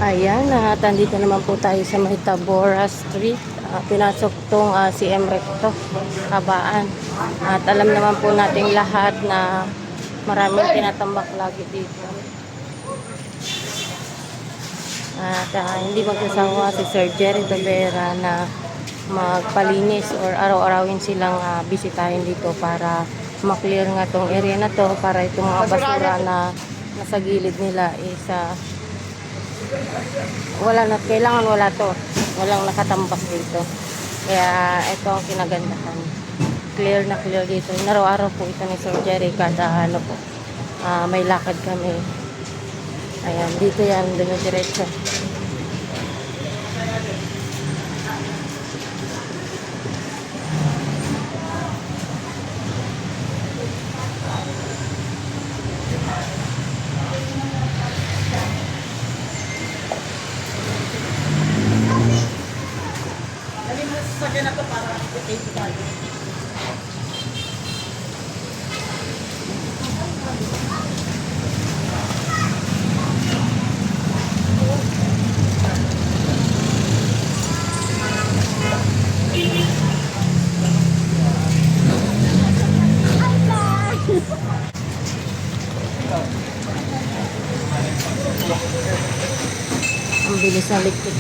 Ayan, andito naman po tayo sa may Tabora Street. Pinasok tong CM Recto, Kabaan. At alam naman po nating lahat na maraming tinatambak lagi dito. At hindi magsasawa si Sir Jerry Tabera na magpalinis or araw-arawin silang bisitahin dito para maklear nga tong area na to, para itong mga basura na nasa gilid nila is wala na, kailangan wala to, walang nakatambak dito. Kaya ito ang kinagandahan, clear na clear dito. Araw-araw po ito ni Sir Jerry kada ano po, may lakad kami. Ayan, dito yan, dumidiretso. Sakyan na to para i-take tayo. Ang bilis na ligpit.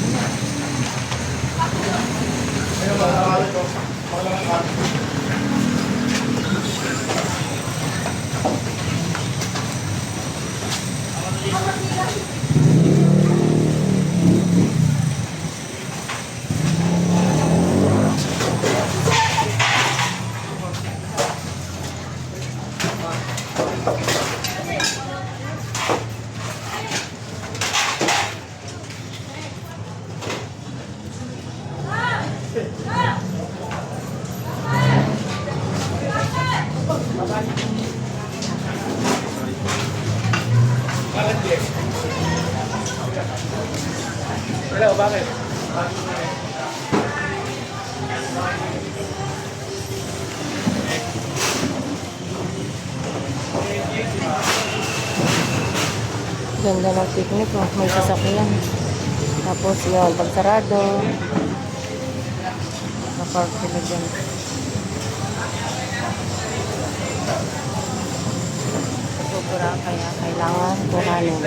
Hello, bakit? Ganda ng picnic, may sasakyan. Tapos yun, pagsarado, nakapark sila dyan. Sobra, kaya kailangan kuhanin.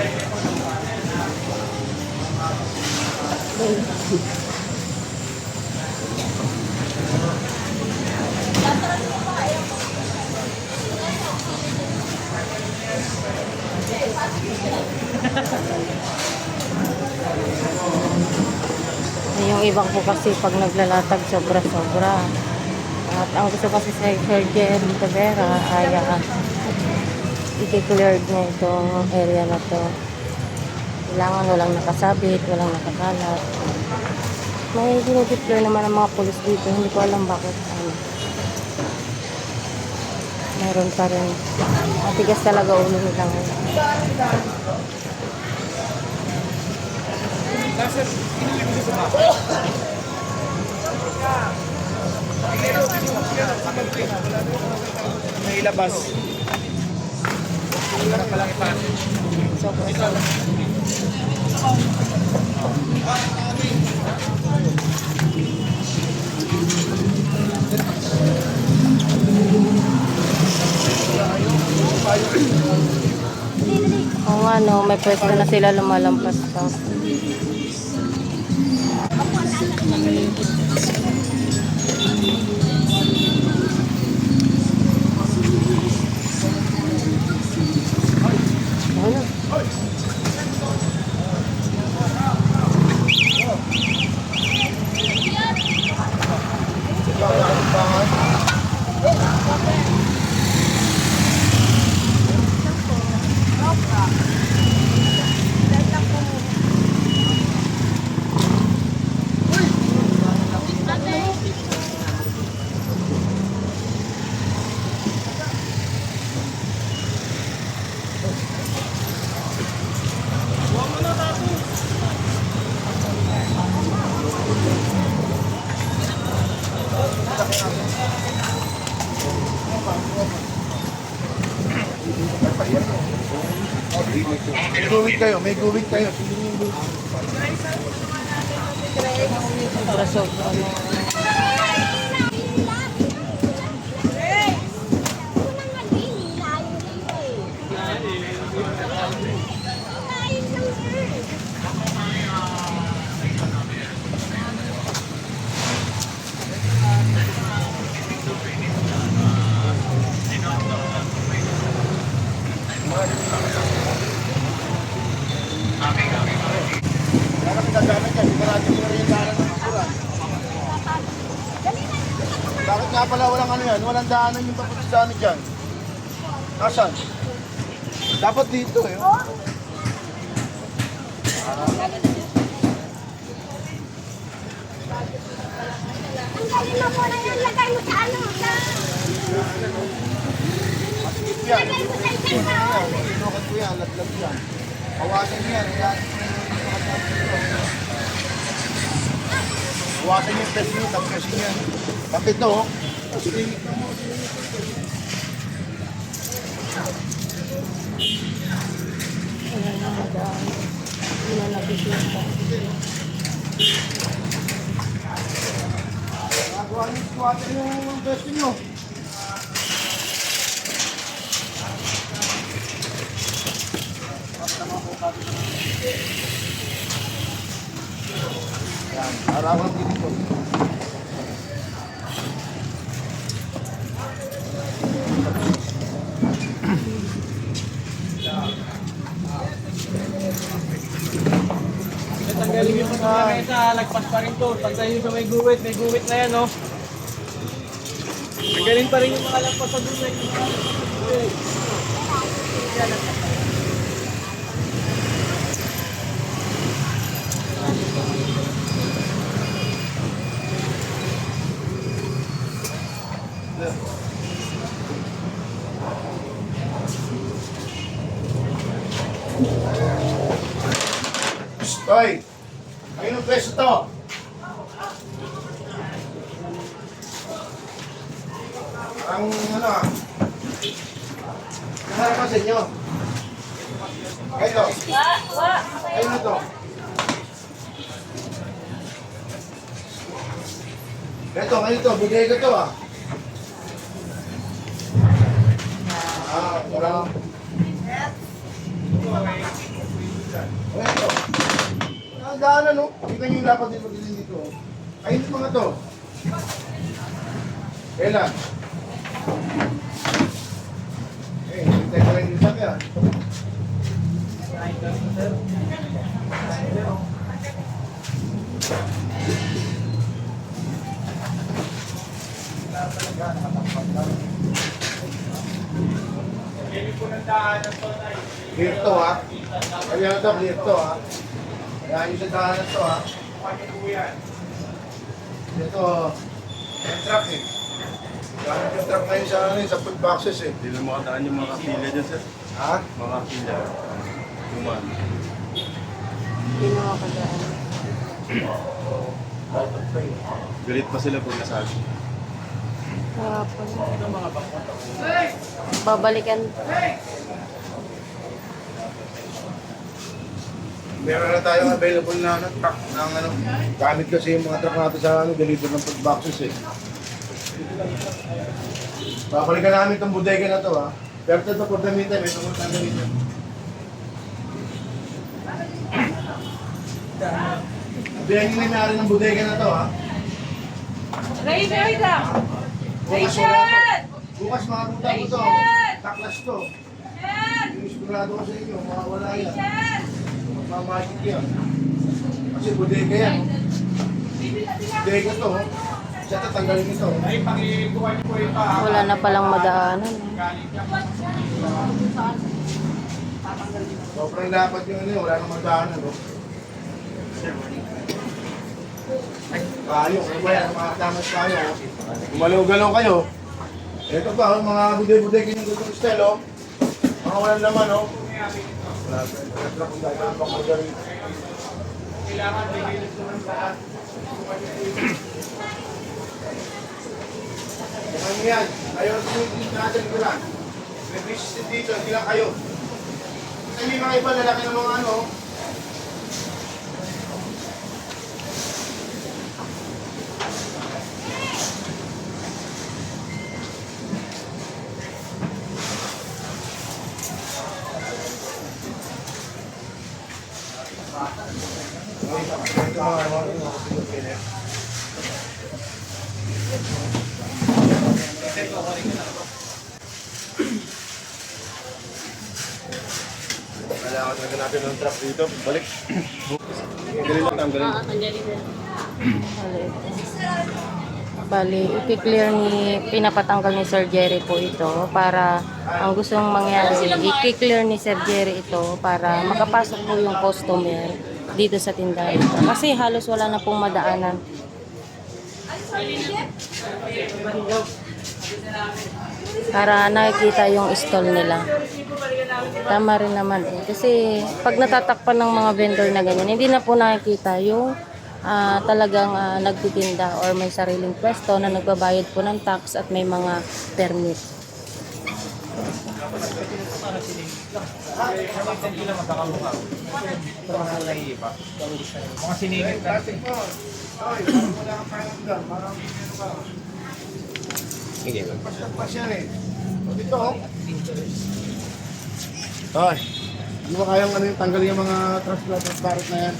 Yung ibang po kasi pag naglalatag sobra-sobra. At ang gusto kasi sa Sir Jerry Tabera ay i-cleared niya itong area na to. Kailangan walang nakasabit, walang nakakalat. May dinideploy naman ang mga pulis dito. Hindi ko alam bakit. Meron pa rin. Matigas talaga ulo nila ngayon. May ilabas. Para palang ipasok. Oo nga no, may pwesto na sila lumalampas pa. May guwit kayo, may guwit kayo. Sobra-sobra. Kaya kami gagamit yan, di ba natin yung orientaran ng kuran? Bakit nga pala walang ano yan? Walang daanan yung papunta sa ano dyan? Asan? Dapat dito eh. Tanggalin mo muna yan, lagay mo sa ano, sa... Masikip yan. Lagay mo sa isang baon. Inukat ko yan, laglag yan. Hawasan niyo yan. Hawasan niyo yung press niyo, tapos yan. Pag ito, Wala na madaan. Wala na bisita. nagawa niyo, hawasan niyo yung press niyo. Yan, harapan dito. Tanggalin yung mga mesa, lagpas pa rin to. Tanggalin yung sa may guwit na yan, no? Tanggalin pa rin yung mga lagpas sa guwit. Hoy! Ayun ang pwesto to! Ang ano ah. Naharap ka sa inyo. Ito. Ayun na to. Ito, ngayon to. Bigay ko to ah. Parang... Ito. Nagdaanan no? Kita nyo yung dapat dito dito. Ayun yung mga to. Kailan? Hintay ko lang yung sabi ah. Clear to ha. Kaya ito, clear to ha. Kaya yung sa daanan to ha. Ito, yung truck eh. Gamit yung truck ngayon sa, ano, sa food boxes eh. Hindi lang makadaan yung mga kapila dyan, sir. Ha? Mga kapila. Tuman. Hindi na makadaan. Galit pa sila pag nasabi. Harapan. Babalikan. Meron na tayong available na ano, truck ng ano. Gamit kasi yung mga truck natin sa ano, deliver ng food boxes eh. Babalikan namin itong bodega na to ha. Pero ito for the meantime, ito kung tanggalin nyo. Bilang yung may-ari ng bodega na to ha. Wait lang! Bukas wala to. Bukas mga puta ko to. Taklas to. Yung sigurado ko sa inyo, mawawala yan. Magmamagik yan. Kasi bodega yan. Bodega to. Siya tatanggalin ito. Wala na palang madaanan. Sobrang dapat yung ano, wala nang magdaanan. No? Kayo, ano ba yan? Mga tamas kayo. Gumalaw-galaw kayo. Ito pa, oh, mga buday-buday kanyang gutong style, oh. Mga walang laman, oh. Wala pa, ito kung dahil ang bakal rin. Kailangan ligilis naman lahat. Ano yan? Ayaw sumitin natin ko lang. May business dito, hindi lang kayo. Kasi may mga iba lalaki ng mga ano. Ito mga kailangan talaga natin ng truck dito. Balik. Galing lang, tanggalin. Bali, i-clear pinapatanggal ni Sir Jerry po ito para ang gustong mangyari, i-clear ni Sir Jerry ito para makapasok po yung customer dito sa tindahan ito. Kasi halos wala na pong madaanan. Para nakikita yung stall nila. Tama rin naman eh. Kasi pag natatakpan ng mga vendor na ganyan, hindi na po nakikita yung talagang nagtitinda or may sariling pwesto na nagbabayad po ng tax at may mga permit. Mga siningit na. Pas yan eh. Dito oh. Ay, hindi ba kayang ano yung tanggalin yung mga transparent na yan?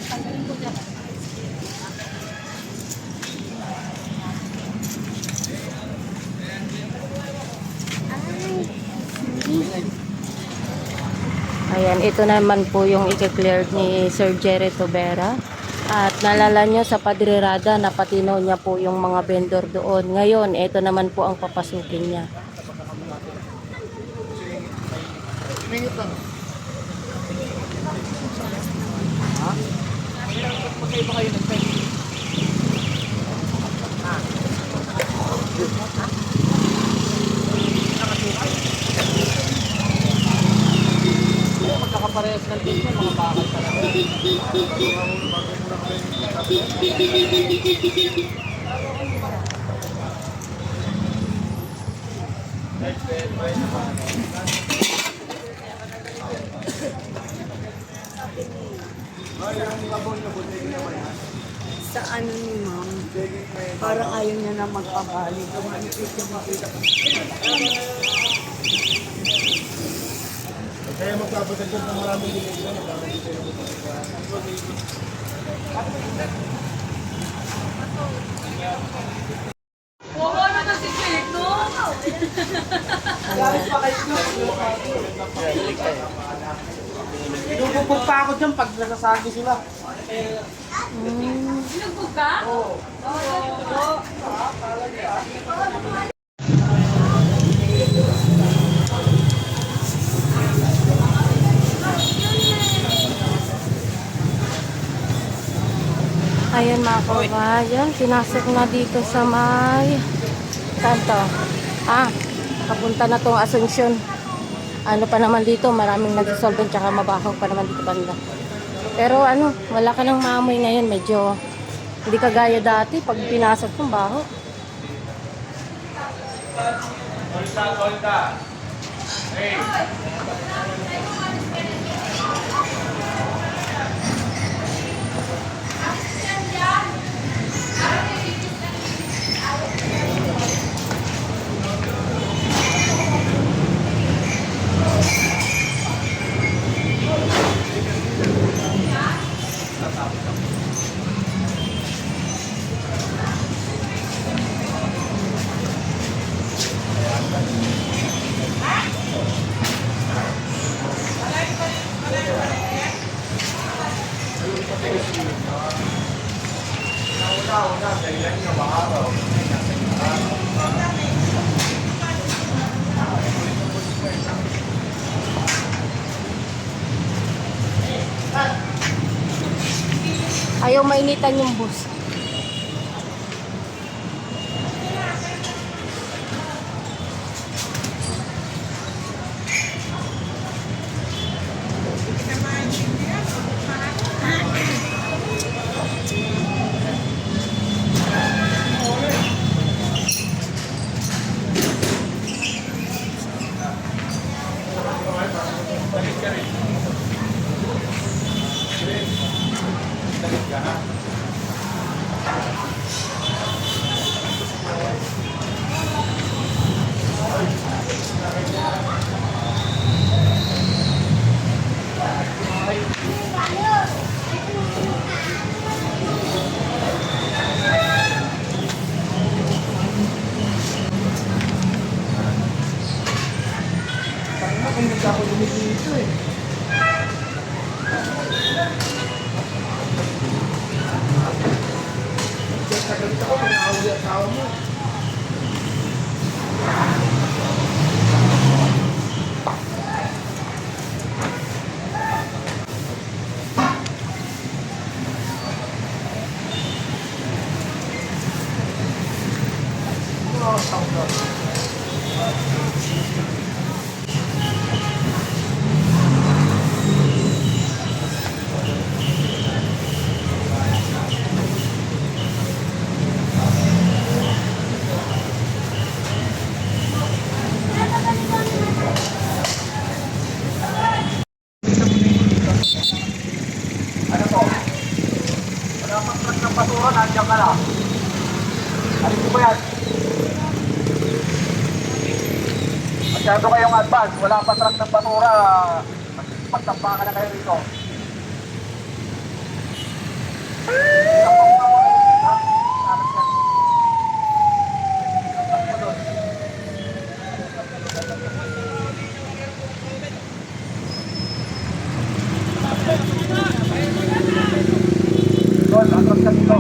Ayan, ito naman po yung i-clear ni Sir Jerry Tobera. At nalala nyo sa Padrirada, napatino niya po yung mga vendor doon. Ngayon, ito naman po ang papasukin niya. Siningit lang. Magkaiba kayo ng time. Magkakaparehas ng team mga bakal talaga. Sa ano ni ma'am, parang ayaw niya na magpabalik. Kaya magpapadagdag ng maraming dito. Pinupupog pa ako dyan pag nasasagi sila. Ayan mga kabayan, pinasok na dito sa may kanto. Papunta na tong Asunsyon. Ano pa naman dito, maraming nagsisolvent tsaka mabaho pa naman dito banda. Pero ano, wala ka nang maamoy ngayon, medyo hindi kagaya dati pag pinasok ng baho. Ayaw mainitan yung bus. asawa mo. Ano to? Wala pang truck ng basura, nandiyan ka na. Ano po ba yan? Masyado kayong advance, wala pa truck ng basura. Pagtampa ka na kayo rito. Doon, atras ka dito.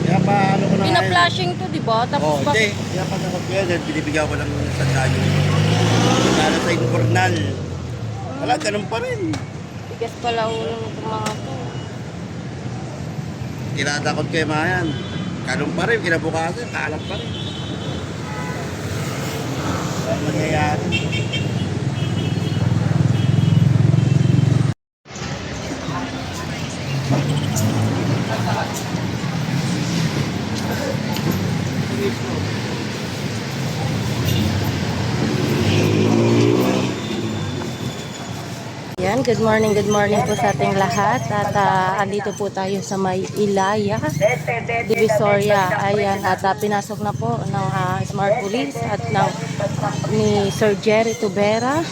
Kaya pa ano ko na ngayon. Pina-flashing to, di ba? Tapos Oh, hindi. Kaya pag nakapagkaya dyan, binibigyan ko lang ng sandayo. Lalo sa informal. Wala, ganun pa rin. Bigas pala ulo ng mga to. Tinatakot kayo mga yan. Ganun pa rin, kinabukasan, kalat pa rin. Wala nangyayari. Yan, good morning po sa ating lahat. At andito po tayo sa may Ilaya, Divisoria. Ayan, at pinasok na po ng Smart Police at ni Sir Jerry Tubera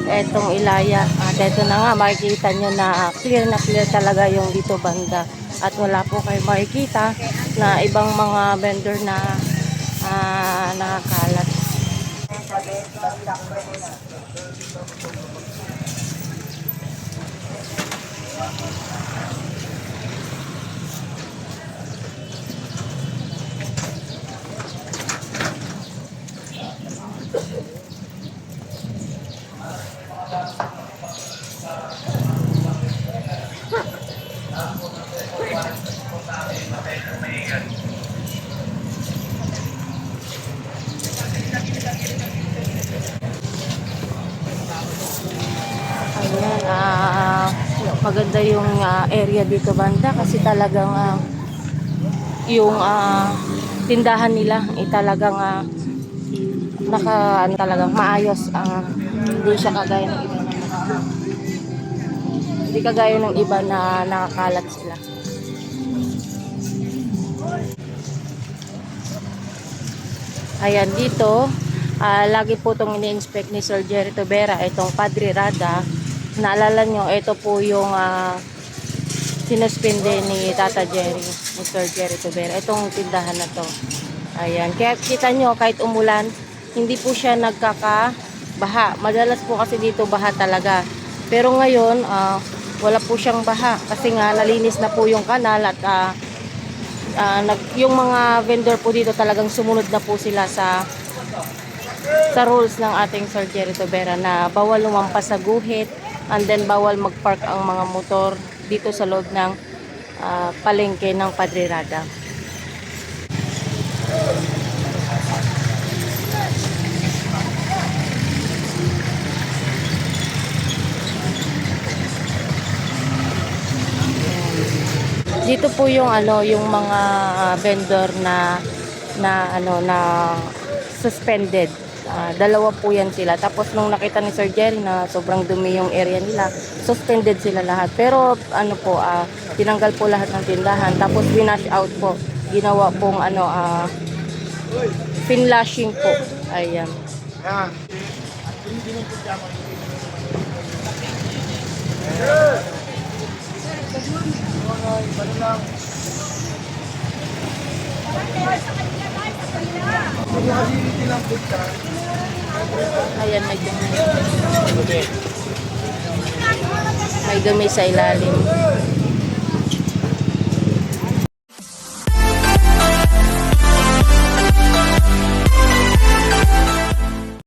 etong Ilaya. At eto na nga, makikita nyo na clear talaga yung dito banda. At wala po kayo makikita na ibang mga vendor na nakakalat. Ayan, maganda yung area dito banda kasi talagang yung tindahan nila talagang talagang maayos. Hindi siya kagaya ng iba hindi kagaya ng iba na nakakalat sila. Ayan, dito lagi po itong ini-inspect ni Sir Jerry Tubera, itong Padre Rada. Naalala nyo, ito po yung sinuspinde ni Tata Jerry, ni Sir Jerry Tubera, itong tindahan na to. Ayan, kaya kita nyo kahit umulan, hindi po siya nagkakabaha. Madalas po kasi dito baha talaga. Pero ngayon, wala po siyang baha kasi nga nalinis na po yung kanal at yung mga vendor po dito talagang sumunod na po sila sa rules ng ating Sir Jerry Tubera na bawal lumampas sa guhit and then bawal magpark ang mga motor dito sa loob ng palengke ng Padre Rada. Dito po yung yung mga vendor na suspended. Dalawa po yan sila. Tapos nung nakita ni Sir Jerry na sobrang dumi yung area nila, suspended sila lahat. Pero tinanggal po lahat ng tindahan. Tapos winash out po. Ginawa pong finlashing po. Ayan. Yan. Ayan, may dumi. May dumi sa ilalim.